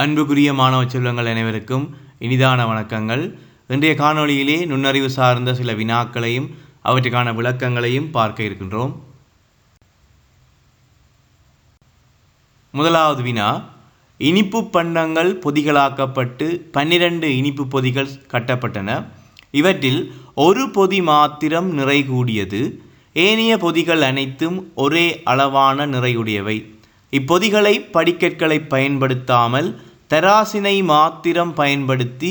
அன்புக்குரிய மாணவ செல்வங்கள் அனைவருக்கும் இனிதான வணக்கங்கள். இன்றைய காணொளியிலே நுண்ணறிவு சார்ந்த சில வினாக்களையும் அவற்றுக்கான விளக்கங்களையும் பார்க்க இருக்கின்றோம். முதலாவது வினா, இனிப்பு பண்டங்கள் பொதிகளாக்கப்பட்டு 12 இனிப்பு பொதிகள் கட்டப்பட்டன. இவற்றில் ஒரு பொதி மாத்திரம் நிறை கூடியது. ஏனைய பொதிகள் அனைத்தும் ஒரே அளவான நிறையுடையவை. இப்பொதிகளை படிக்கற்களை பயன்படுத்தாமல் தராசினை மாத்திரம் பயன்படுத்தி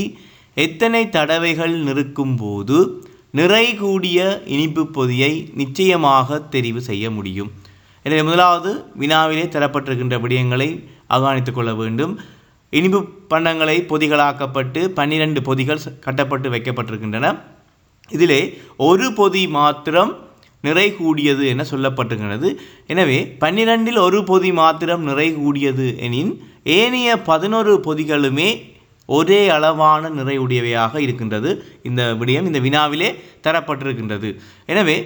எத்தனை தடவைகள் நிறுக்கும் போது நிறை கூடிய இனிப்பு பொதியை நிச்சயமாக தெரிவு செய்ய முடியும். எனவே முதலாவது வினாவிலே தரப்பட்டிருக்கின்ற விடயங்களை அவதானித்துக் கொள்ள வேண்டும். இனிப்பு பண்டங்களை பொதிகளாக்கப்பட்டு 12 பொதிகள் கட்டப்பட்டு வைக்கப்பட்டிருக்கின்றன. இதிலே ஒரு பொதி மாத்திரம் நிறை கூடியது என சொல்லப்பட்டிருக்கிறது. எனவே 12இல் ஒரு பொதி மாத்திரம் நிறை கூடியது எனின் ஏனைய 11 பொதிகளுமே ஒரே அளவான நிறையுடையவையாக இருக்கின்றது. இந்த விடயம் இந்த வினாவிலே தரப்பட்டிருக்கின்றது. எனவே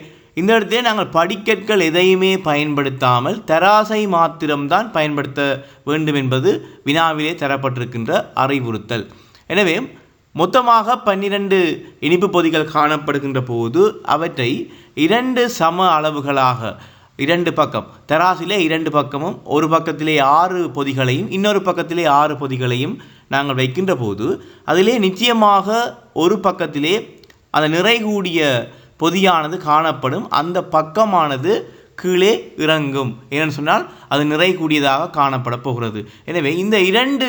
இந்த இடத்திலே நாங்கள் படிக்கற்கள் எதையுமே பயன்படுத்தாமல் தராசை மாத்திரம்தான் பயன்படுத்த வேண்டும் என்பது வினாவிலே தரப்பட்டிருக்கின்ற அறிவுறுத்தல். எனவே மொத்தமாக 12 இனிப்பு பொதிகள் காணப்படுகின்ற போது அவற்றை 2 சம அளவுகளாக, 2 பக்கம் தராசிலே 2 பக்கமும் ஒரு பக்கத்திலே 6 பொதிகளையும் இன்னொரு பக்கத்திலே 6 பொதிகளையும் நாங்கள் வைக்கின்ற போது அதிலே நிச்சயமாக ஒரு பக்கத்திலே அந்த நிறை கூடிய பொதியானது காணப்படும். அந்த பக்கமானது கீழே இறங்கும். ஏன்னு சொன்னால் அது நிறை கூடியதாக காணப்பட போகிறது. எனவே இந்த 2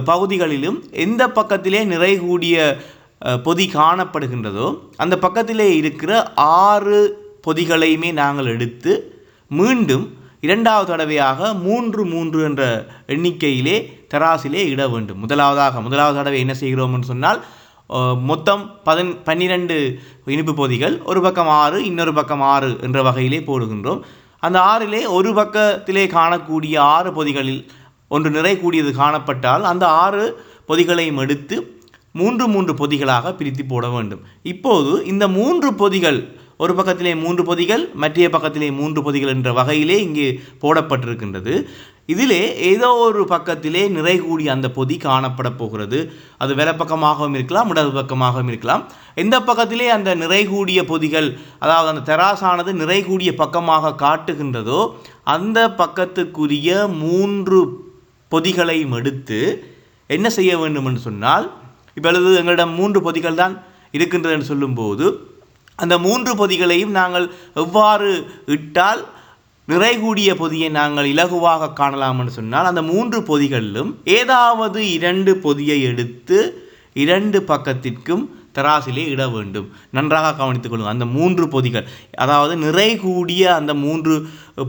பகுதிகளிலும் எந்த பக்கத்திலே நிறை கூடிய பொதி காணப்படுகின்றதோ அந்த பக்கத்திலே இருக்கிற 6 பொதிகளையுமே நாங்கள் எடுத்து மீண்டும் இரண்டாவது தடவையாக 3 என்ற எண்ணிக்கையிலே தராசிலே இட வேண்டும். முதலாவது தடவை என்ன செய்கிறோம் என்று சொன்னால் மொத்தம் 12 இனிப்பு பொதிகள், ஒரு பக்கம் 6 இன்னொரு பக்கம் 6 என்ற வகையிலே போடுகின்றோம். அந்த 6இலே ஒரு பக்கத்திலே காணக்கூடிய 6 பொதிகளில் ஒன்று நிறை கூடியது காணப்பட்டால் அந்த 6 பொதிகளையும் எடுத்து 3 பொதிகளாக பிரித்து போட வேண்டும். இப்போது இந்த 3 பொதிகள், ஒரு பக்கத்திலே 3 பொதிகள் மற்ற பக்கத்திலே 3 பொதிகள் என்ற வகையிலே இங்கே போடப்பட்டிருக்கின்றது. இதிலே ஏதோ ஒரு பக்கத்திலே நிறை கூடிய அந்த பொதி காணப்பட போகிறது. அது வலப்பக்கமாகவும் இருக்கலாம், இடது பக்கமாகவும் இருக்கலாம். எந்த பக்கத்திலே அந்த நிறை கூடிய பொதிகள், அதாவது அந்த தராசானது நிறை கூடிய பக்கமாக காட்டுகின்றதோ அந்த பக்கத்துக்குரிய 3 பொதிகளையும் எடுத்து என்ன செய்ய வேண்டும் என்று சொன்னால், இப்பொழுது எங்களிடம் 3 பொதிகள் தான் இருக்கின்றது என்று சொல்லும்போது அந்த 3 பொதிகளையும் நாங்கள் எவ்வாறு இட்டால் நிறை கூடிய பொதியை நாங்கள் இலகுவாக காணலாம் என்று சொன்னால், அந்த 3 பொதிகளிலும் ஏதாவது 2 பொதியை எடுத்து 2 பக்கத்திற்கும் தராசிலே இட வேண்டும். நன்றாக கவனித்துக் கொள்ளுங்கள். அந்த 3 பொதிகள், அதாவது நிறை கூடிய அந்த 3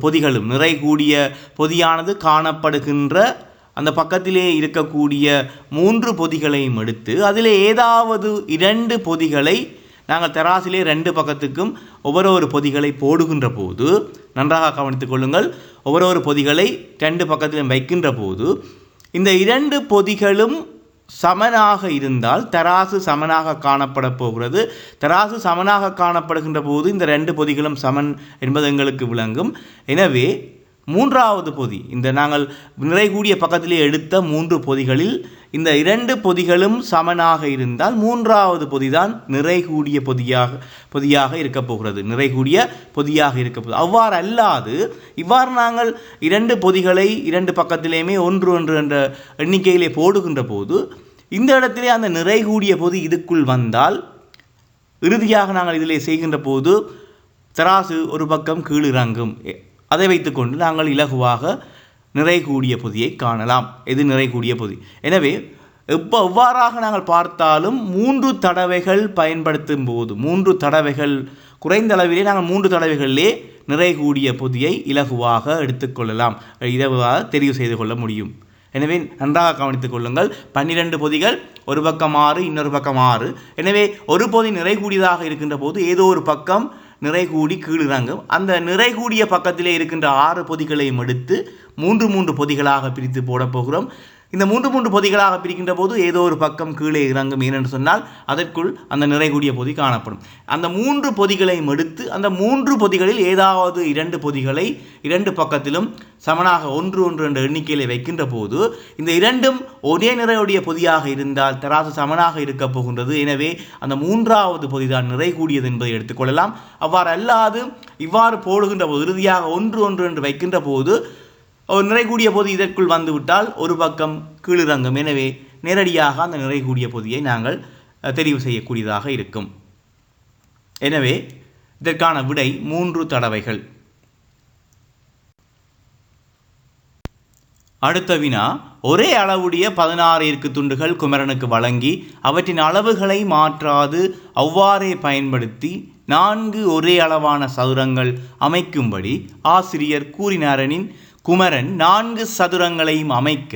பொதிகளும், நிறை கூடிய பொதியானது காணப்படுகின்ற அந்த பக்கத்திலே இருக்கக்கூடிய 3 பொதிகளையும் எடுத்து அதிலே ஏதாவது 2 பொதிகளை நாங்கள் தராசிலே 2 பக்கத்துக்கும் ஒவ்வொரு பொதிகளை போடுகின்ற போது, நன்றாக கவனித்துக் கொள்ளுங்கள், ஒவ்வொரு பொதிகளை 2 பக்கத்திலும் வைக்கின்ற போது இந்த 2 பொதிகளும் சமனாக இருந்தால் தராசு சமனாக காணப்பட போகிறது. தராசு சமனாக காணப்படுகின்ற போது இந்த 2 பொதிகளும் சமன் என்பது எங்களுக்கு விளங்கும். எனவே 3வது பொதி, இந்த நாங்கள் நிறை கூடிய பக்கத்திலே எடுத்த 3 பொதிகளில் இந்த 2 பொதிகளும் சமனாக இருந்தால் 3வது பொதிதான் நிறை கூடிய பொதியாக இருக்க போகிறது. நிறை கூடிய பொதியாக இருக்க போகுது. அவ்வாறு அல்லாது இவ்வாறு நாங்கள் 2 பொதிகளை 2 பக்கத்திலேயுமே 1 என்ற எண்ணிக்கையிலே போடுகின்ற போது இந்த இடத்திலே அந்த நிறை கூடிய பொதி இதுக்குள் வந்தால் இறுதியாக நாங்கள் இதிலே செய்கின்ற போது தராசு ஒரு பக்கம் கீழ் இறங்கும். அதை வைத்துக்கொண்டு நாங்கள் இலகுவாக நிறை கூடிய பொதியை காணலாம். இது நிறை கூடிய பொதி. எனவே எவ்வாறாக நாங்கள் பார்த்தாலும் 3 தடவைகள் பயன்படுத்தும் போது, 3 தடவைகள் குறைந்த அளவிலே நாங்கள் 3 தடவைகளிலே நிறை கூடிய பொதியை இலகுவாக எடுத்துக்கொள்ளலாம், இலகுவாக தெரிவு செய்து கொள்ள முடியும். எனவே நன்றாக கவனித்துக் கொள்ளுங்கள். 12 பொதிகள், ஒரு பக்கம் 6 இன்னொரு பக்கம் 6. எனவே ஒரு பொதி நிறை கூடியதாக இருக்கின்ற போது ஏதோ ஒரு பக்கம் நிறை கூடி கீழிறங்கும். அந்த நிறை கூடிய பக்கத்திலே இருக்கின்ற 6 பொதிகளையும் எடுத்து 3 பொதிகளாக பிரித்து போட போகிறோம். இந்த மூன்று பொதிகளாக பிரிக்கின்ற போது ஏதோ ஒரு பக்கம் கீழே இறங்கும். ஏனென்று சொன்னால் அதற்குள் அந்த நிறைகூடிய பொதி காணப்படும். அந்த 3 பொதிகளையும் எடுத்து அந்த 3 பொதிகளில் ஏதாவது 2 பொதிகளை 2 பக்கத்திலும் சமனாக 1 என்ற எண்ணிக்கையில் வைக்கின்ற போது இந்த இரண்டும் ஒரே நிறையுடைய பொதியாக இருந்தால் தராசு சமனாக இருக்க போகின்றது. எனவே அந்த 3வது பொதிதான் நிறைகூடியது என்பதை எடுத்துக்கொள்ளலாம். அவ்வாறு அல்லாது இவ்வாறு போடுகின்ற போது இறுதியாக 1 என்று வைக்கின்ற போது ஒரு நிறைகூடிய பொதி இதற்குள் வந்துவிட்டால் ஒரு பக்கம் கீழிறங்கும். எனவே நேரடியாக அந்த நிறைகூடிய பொதியை நாங்கள் தெரிவு செய்யக்கூடியதாக இருக்கும். எனவே இதற்கான விடை 3 தடவைகள். அடுத்த வினா, ஒரே அளவுடைய 16 இருக்கு துண்டுகள் குமரனுக்கு வழங்கி அவற்றின் அளவுகளை மாற்றாது அவ்வாறே பயன்படுத்தி 4 ஒரே அளவான சதுரங்கள் அமைக்கும்படி ஆசிரியர் கூறினாரெனின் குமரன் 4 சதுரங்களையும் அமைக்க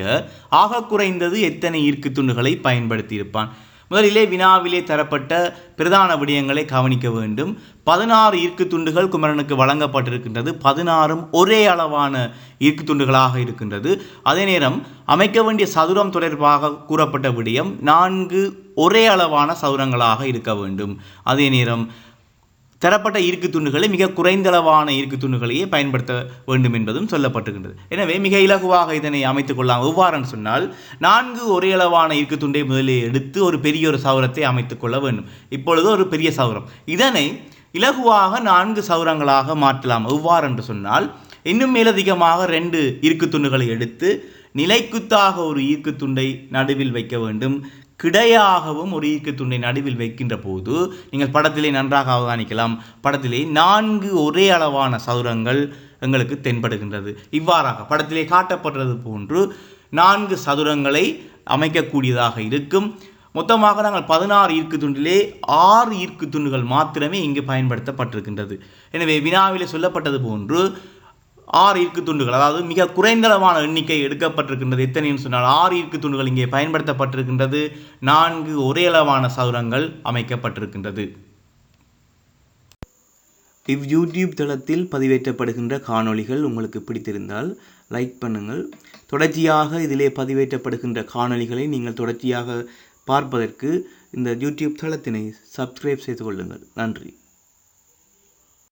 ஆக குறைந்தது எத்தனை ஈர்க்கு துண்டுகளை பயன்படுத்தியிருப்பான்? முதலிலே வினாவிலே தரப்பட்ட பிரதான விடயங்களை கவனிக்க வேண்டும். 16 ஈர்க்கு துண்டுகள் குமரனுக்கு வழங்கப்பட்டிருக்கின்றது. 16ம் ஒரே அளவான ஈர்க்கு துண்டுகளாக இருக்கின்றது. அதே நேரம் அமைக்க வேண்டிய சதுரம் தொடர்பாக கூறப்பட்ட விடயம் 4 ஒரே அளவான சதுரங்களாக இருக்க வேண்டும். அதே நேரம் தரப்பட்ட ஈர்க்கு துண்டுகளை மிக குறைந்தளவான ஈர்க்கு துண்டுகளையே பயன்படுத்த வேண்டும் என்பதும் சொல்லப்பட்டிருக்கின்றது. எனவே மிக இலகுவாக இதனை அமைத்துக் கொள்ளலாம். எவ்வாறுன்னு சொன்னால் 4 ஒரே அளவான ஈர்க்கு துண்டை முதலில் எடுத்து ஒரு பெரிய ஒரு சதுரத்தை அமைத்துக் கொள்ள வேண்டும். இப்பொழுது ஒரு பெரிய சதுரம், இதனை இலகுவாக 4 சதுரங்களாக மாற்றலாம். எவ்வாறு என்று சொன்னால் இன்னும் மேலதிகமாக 2 ஈர்க்கு துண்டுகளை எடுத்து நிலைக்குத்தாக ஒரு ஈர்க்கு துண்டை நடுவில் வைக்க வேண்டும். கிடையாகவும் ஒரு ஈர்க்கு துண்டை நடுவில் வைக்கின்ற போது நீங்கள் படத்திலே நன்றாக அவதானிக்கலாம். படத்திலே 4 ஒரே அளவான சதுரங்கள் எங்களுக்கு தென்படுகின்றது. இவ்வாறாக படத்திலே காட்டப்படுறது போன்று 4 சதுரங்களை அமைக்கக்கூடியதாக இருக்கும். மொத்தமாக நாங்கள் 16 ஈர்க்கு துண்டிலே 6 ஈர்க்கு துண்டுகள் மாத்திரமே இங்கு பயன்படுத்தப்பட்டிருக்கின்றது. எனவே வினாவிலே சொல்லப்பட்டது போன்று 6 ஈர்க்கு துண்டுகள், அதாவது மிக குறைந்தளவான எண்ணிக்கை எடுக்கப்பட்டிருக்கின்றது. எத்தனைன்னு சொன்னால் 6 ஈர்க்கு துண்டுகள் இங்கே பயன்படுத்தப்பட்டிருக்கின்றது. 4 ஒரே அளவான சதுரங்கள் அமைக்கப்பட்டிருக்கின்றது. யூடியூப் தளத்தில் பதிவேற்றப்படுகின்ற காணொளிகள் உங்களுக்கு பிடித்திருந்தால் லைக் பண்ணுங்கள். தொடர்ச்சியாக இதிலே பதிவேற்றப்படுகின்ற காணொளிகளை நீங்கள் தொடர்ச்சியாக பார்ப்பதற்கு இந்த யூடியூப் தளத்தினை சப்ஸ்கிரைப் செய்து கொள்ளுங்கள். நன்றி.